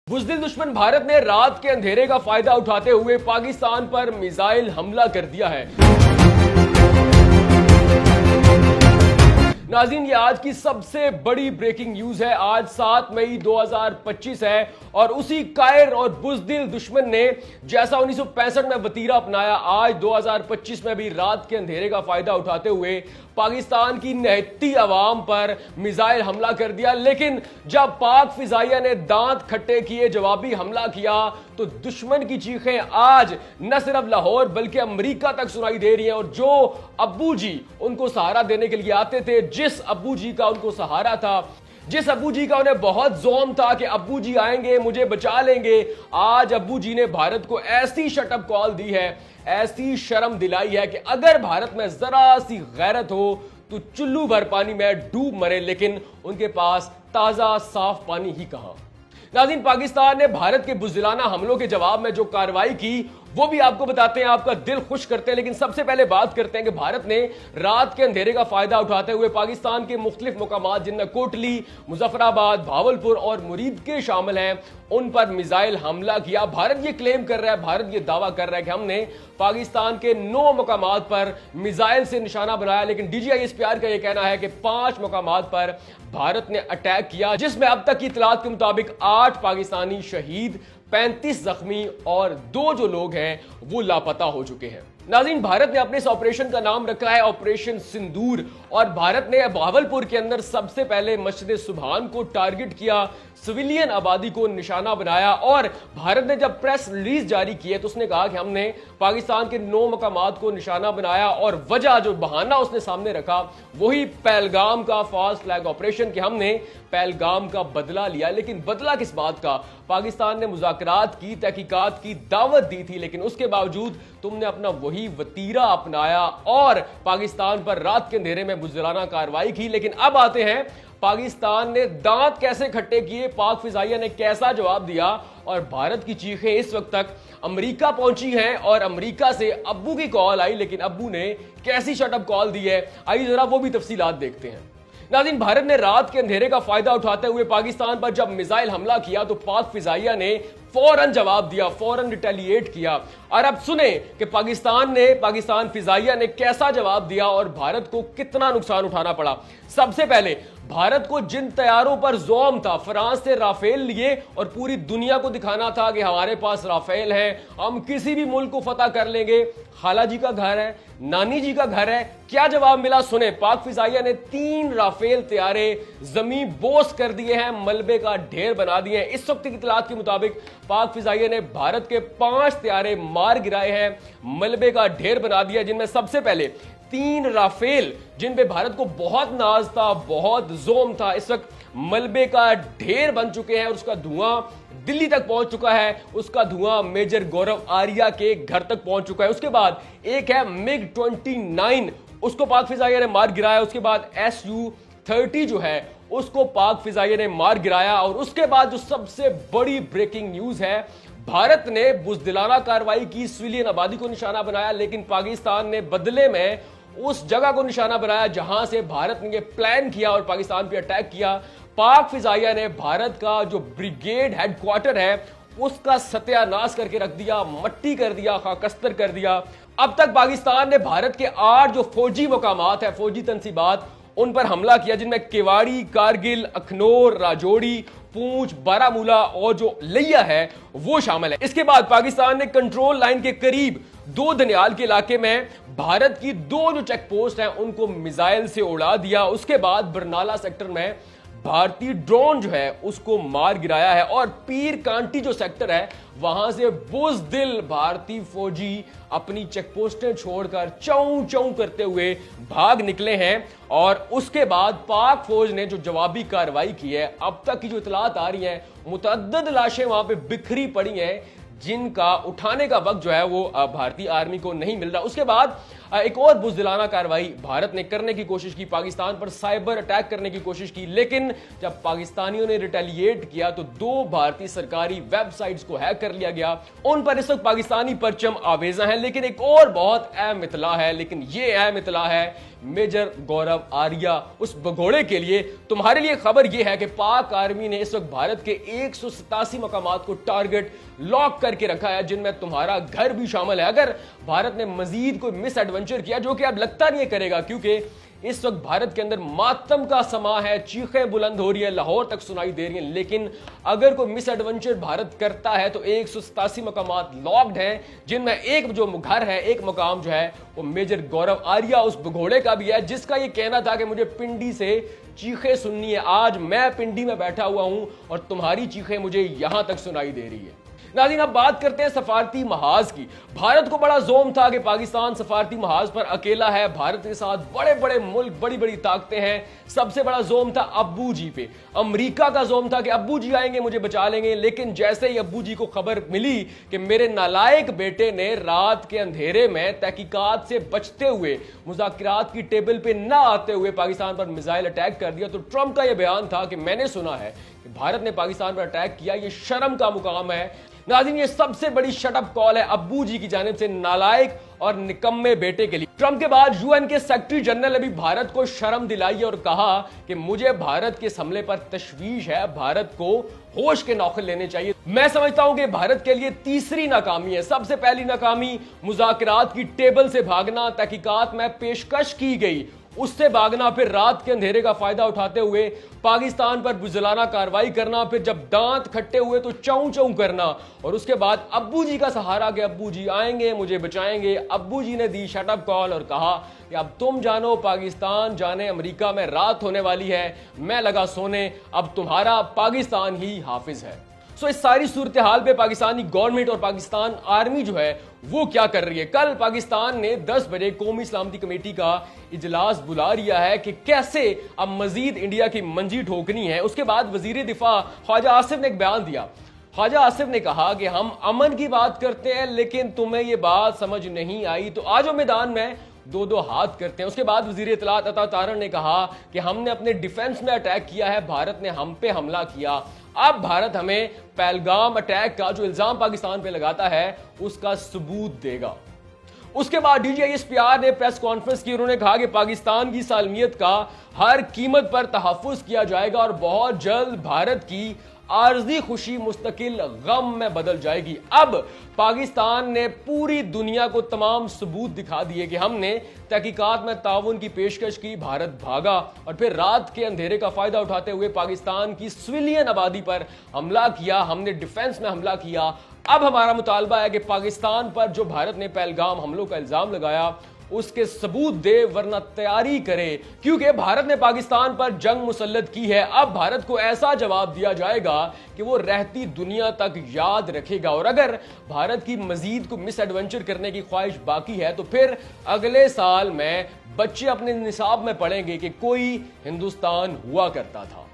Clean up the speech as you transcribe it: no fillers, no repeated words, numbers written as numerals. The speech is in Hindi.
बुज़दिल दुश्मन भारत ने रात के अंधेरे का फायदा उठाते हुए पाकिस्तान पर मिसाइल हमला कर दिया है। नाज़रीन, ये आज की सबसे बड़ी ब्रेकिंग न्यूज है। आज 7 मई 2025 है और उसी कायर और बुज़दिल दुश्मन ने जैसा 1965 में वतीरा अपनाया, आज 2025 में भी रात के अंधेरे का फायदा उठाते हुए पाकिस्तान की निहत्ती आवाम पर मिसाइल हमला कर दिया। लेकिन जब पाक फिजाइया ने दांत खट्टे किए, जवाबी हमला किया, तो दुश्मन की चीखें आज न सिर्फ लाहौर बल्कि अमेरिका तक सुनाई दे रही हैं। और जो अब्बू जी उनको सहारा देने के लिए आते थे, जिस अब्बू जी का उनको सहारा था, जिस अब्बू जी का उन्हें बहुत जोम था कि अब्बू जी आएंगे, मुझे बचा लेंगे, आज अब्बू जी ने भारत को ऐसी शटअप कॉल दी है, ऐसी शर्म दिलाई है कि अगर भारत में जरा सी गैरत हो तो चुल्लू भर पानी में डूब मरे। लेकिन उनके पास ताजा साफ पानी ही कहां। नाज़रीन, पाकिस्तान ने भारत के बुज़दिलाना हमलों के जवाब में जो कार्रवाई की वो भी आपको बताते हैं, आपका दिल खुश करते हैं। लेकिन सबसे पहले बात करते हैं कि भारत ने रात के अंधेरे का फायदा उठाते हुए पाकिस्तान के मुख्तलिफ मुकामात, जिनमें कोटली, मुजफ्फराबाद, भावलपुर और मुरीद के शामिल हैं, उन पर मिसाइल हमला किया। भारत ये क्लेम कर रहा है, भारत ये दावा कर रहा है कि हमने पाकिस्तान के 9 मुकामात पर मिसाइल से निशाना बनाया। लेकिन DGISPR का यह कहना है कि 5 मुकामात पर भारत ने अटैक किया, जिसमें अब तक की इतलात के मुताबिक 8 पाकिस्तानी शहीद, 35 जख्मी और 2 जो लोग हैं वो लापता हो चुके हैं। नाज़रीन, भारत ने अपने इस ऑपरेशन का नाम रखा है ऑपरेशन सिंदूर। और भारत ने भावलपुर के अंदर सबसे पहले मस्जिद सुबहान को टारगेट किया, सिविलियन आबादी को निशाना बनाया। और भारत ने जब प्रेस रिलीज जारी की है तो उसने कहा कि हमने पाकिस्तान के 9 मकामात को निशाना बनाया। और वजह, जो बहाना उसने सामने रखा, वही पहलगाम का फास्ट फ्लैग ऑपरेशन, कि हमने पहलगाम का बदला लिया। लेकिन बदला किस बात का? पाकिस्तान ने मुज़ाकरात की, तहकीकात की दावत दी थी, लेकिन उसके बावजूद तुमने अपना वही वतीरा अपनाया और पाकिस्तान पर रात के अंधेरे में बुज़दिलाना कार्रवाई की। लेकिन अब आते हैं, पाकिस्तान ने दांत कैसे खट्टे किए, पाक फिजाइया ने कैसा जवाब दिया, और भारत की चीखें इस वक्त तक अमेरिका पहुंची हैं और अमेरिका से अब्बू की कॉल आई, लेकिन अब्बू ने कैसी शटअप कॉल दी है, आइए जरा वो भी तफसीलात देखते हैं। नाज़रीन, भारत ने रात के अंधेरे का फायदा उठाते हुए पाकिस्तान पर जब मिसाइल हमला किया तो पाक फिजाइया ने फौरन जवाब दिया, फौरन रिटेलिएट किया। और अब सुने कि पाकिस्तान फिजाइया ने कैसा जवाब दिया और भारत को कितना नुकसान उठाना पड़ा। सबसे पहले, भारत को जिन तैयारों पर जोम था, फ्रांस से राफेल लिए और पूरी दुनिया को दिखाना था कि हमारे पास राफेल है, हम किसी भी मुल्क को फतह कर लेंगे। खाला जी का घर है, नानी जी का घर है। क्या जवाब मिला सुने। पाक फिजाइया ने 3 राफेल तैयारे जमीन बोस कर दिए हैं, मलबे का ढेर बना दिए हैं। इस वक्त की इतलात के मुताबिक पाक फिजाइया ने भारत के 5 तैयारे मार गिराए हैं, मलबे का ढेर बना दिया, जिनमें सबसे पहले 3 राफेल, जिन पे भारत को बहुत नाज था, बहुत जोम था, इस वक्त मलबे का ढेर बन चुके हैं और उसका धुआं दिल्ली तक पहुंच चुका है। उसका धुआं मेजर गौरव आर्या के घर तक पहुंच चुका है। उसके बाद एक है MiG-29, उसको पाक फिजाइया ने मार गिराया। उसके बाद Su-30 जो है उसको पाक फिजाइया ने मार गिराया। और उसके बाद जो सबसे बड़ी ब्रेकिंग न्यूज है, भारत ने बुज़दिलाना कार्रवाई की, सिविलियन आबादी को निशाना बनाया, लेकिन पाकिस्तान ने बदले में उस जगह को निशाना बनाया जहां से भारत ने प्लान किया और पाकिस्तान पे अटैक किया। पाक फिजाइया ने भारत का जो ब्रिगेड हेडक्वार्टर है उसका सत्यानाश करके रख दिया, मट्टी कर दिया, खाकस्तर कर दिया। अब तक पाकिस्तान ने भारत के 8 जो फौजी मकामात है, फौजी तंसीबात, उन पर हमला किया, जिनमें केवाड़ी, कारगिल, अखनौर, राजौरी, पूंछ, बारामूला और जो लिया है वो शामिल है। इसके बाद पाकिस्तान ने कंट्रोल लाइन के करीब 2 दनियाल के इलाके में भारत की 2 जो चेक पोस्ट हैं उनको मिसाइल से उड़ा दिया। उसके बाद बरनाला सेक्टर में भारतीय ड्रोन जो है उसको मार गिराया है। और पीर कांटी जो सेक्टर है वहां से बुज़दिल भारतीय फौजी अपनी चेकपोस्टें छोड़कर चौं चौं करते हुए भाग निकले हैं। और उसके बाद पाक फौज ने जो जवाबी कार्रवाई की है, अब तक की जो इतलात आ रही हैं, मुतअद्दिद लाशें वहां पे बिखरी पड़ी हैं, जिनका उठाने का वक्त जो है वो भारतीय आर्मी को नहीं मिल रहा। उसके बाद एक और बुज़दिलाना कार्रवाई भारत ने करने की कोशिश की, पाकिस्तान पर साइबर अटैक करने की कोशिश की, लेकिन जब पाकिस्तानियों ने रिटेलिएट किया तो 2 भारतीय सरकारी वेबसाइट्स को हैक कर लिया गया। उन पर इस वक्त पाकिस्तानी परचम आवेजा है। लेकिन एक और बहुत अहम इतला है, लेकिन ये अहम इतला है मेजर गौरव आर्या उस भगोड़े के लिए। तुम्हारे लिए खबर यह है कि पाक आर्मी ने इस वक्त भारत के 187 मकामात को टारगेट लॉक करके रखा है, जिनमें तुम्हारा घर भी शामिल है। अगर भारत ने मजीद कोई मिस एडवेंचर किया, जो कि अब लगता नहीं करेगा, क्योंकि इस वक्त भारत के अंदर मातम का समा है, चीखें बुलंद हो रही है, लाहौर तक सुनाई दे रही हैं, लेकिन अगर कोई मिस एडवेंचर भारत करता है तो 187 मकामात लॉक्ड हैं, जिनमें एक जो घर है, एक मकाम जो है वो मेजर गौरव आर्या उस भगोड़े का भी है, जिसका ये कहना था कि मुझे पिंडी से चीखें सुननी है। आज मैं पिंडी में बैठा हुआ हूं और तुम्हारी चीखें मुझे यहां तक सुनाई दे रही है। नाज़रीन, अब बात करते हैं सफारती महाज की। भारत को बड़ा जोम था कि पाकिस्तान सफारती महाज पर अकेला है, भारत के साथ बड़े बड़े मुल्क, बड़ी बड़ी ताकतें हैं। सबसे बड़ा जोम था अब्बू जी पे, अमेरिका का जोम था कि अब्बू जी आएंगे, मुझे बचा लेंगे। लेकिन जैसे ही अब्बू जी को खबर मिली कि मेरे नालायक बेटे ने रात के अंधेरे में तहकीकात से बचते हुए, मुज़ाकरात की टेबल पे ना आते हुए पाकिस्तान पर मिसाइल अटैक कर दिया, तो ट्रंप का यह बयान था कि मैंने सुना है कि भारत ने पाकिस्तान पर अटैक किया, यह शर्म का मुकाम है। नाज़रीन, ये सबसे बड़ी शटअप कॉल है अब्बू जी की जानिब से नालायक और निकम्मे बेटे के लिए। ट्रंप के बाद यूएन के सेक्रेटरी जनरल ने भी भारत को शर्म दिलाई और कहा कि मुझे भारत के इस हमले पर तशवीश है, भारत को होश के नौखे लेने चाहिए। मैं समझता हूं कि भारत के लिए तीसरी नाकामी है। सबसे पहली नाकामी मुज़ाकरात की टेबल से भागना, तहकीकात में पेशकश की गई उससे भागना, फिर रात के अंधेरे का फायदा उठाते हुए पाकिस्तान पर बुज़दिलाना कार्रवाई करना, फिर जब दांत खट्टे हुए तो चौं चौं करना, और उसके बाद अब्बू जी का सहारा कि अब्बू जी आएंगे, मुझे बचाएंगे। अब्बू जी ने दी शटअप कॉल और कहा कि अब तुम जानो पाकिस्तान जाने, अमेरिका में रात होने वाली है, मैं लगा सोने, अब तुम्हारा पाकिस्तान ही हाफिज है। सो इस सारी सूरत हाल पे पाकिस्तानी गवर्नमेंट और पाकिस्तान आर्मी जो है वो क्या कर रही है। कल पाकिस्तान ने 10 बजे कौमी सलामती कमेटी का इजलास बुला लिया है कि कैसे अब मजीद इंडिया की मंजी ठोकनी है। उसके बाद वजीर दिफा ख्वाजा आसिफ ने एक बयान दिया। ख्वाजा आसिफ ने कहा कि हम अमन की बात करते हैं, लेकिन तुम्हें ये बात समझ नहीं आई तो आज मैदान में 2-2 हाथ करते हैं। उसके बाद वजीर इत्तलात अता तारन ने कहा कि हमने अपने डिफेंस में अटैक किया है, भारत ने हम पे हमला किया, अब भारत हमें पहलगाम अटैक का जो इल्जाम पाकिस्तान पे लगाता है उसका सबूत देगा। उसके बाद DGISPR ने प्रेस कॉन्फ्रेंस की, उन्होंने कहा कि पाकिस्तान की सालमियत का हर कीमत पर तहफ़्फ़ुज़ किया जाएगा और बहुत जल्द भारत की आर्जी खुशी मुस्तकिल गम में बदल जाएगी। अब पाकिस्तान ने पूरी दुनिया को तमाम सबूत दिखा दिए कि हमने तहकीकात में ताउन की पेशकश की, भारत भागा और फिर रात के अंधेरे का फायदा उठाते हुए पाकिस्तान की सिविलियन आबादी पर हमला किया, हमने डिफेंस में हमला किया। अब हमारा मुतालबा है कि पाकिस्तान पर जो भारत ने पहलगाम हमलों का इल्जाम लगाया उसके सबूत दे, वरना तैयारी करे, क्योंकि भारत ने पाकिस्तान पर जंग मुसल्लत की है। अब भारत को ऐसा जवाब दिया जाएगा कि वो रहती दुनिया तक याद रखेगा। और अगर भारत की मजीद को मिस एडवेंचर करने की ख्वाहिश बाकी है तो फिर अगले साल में बच्चे अपने निसाब में पढ़ेंगे कि कोई हिंदुस्तान हुआ करता था।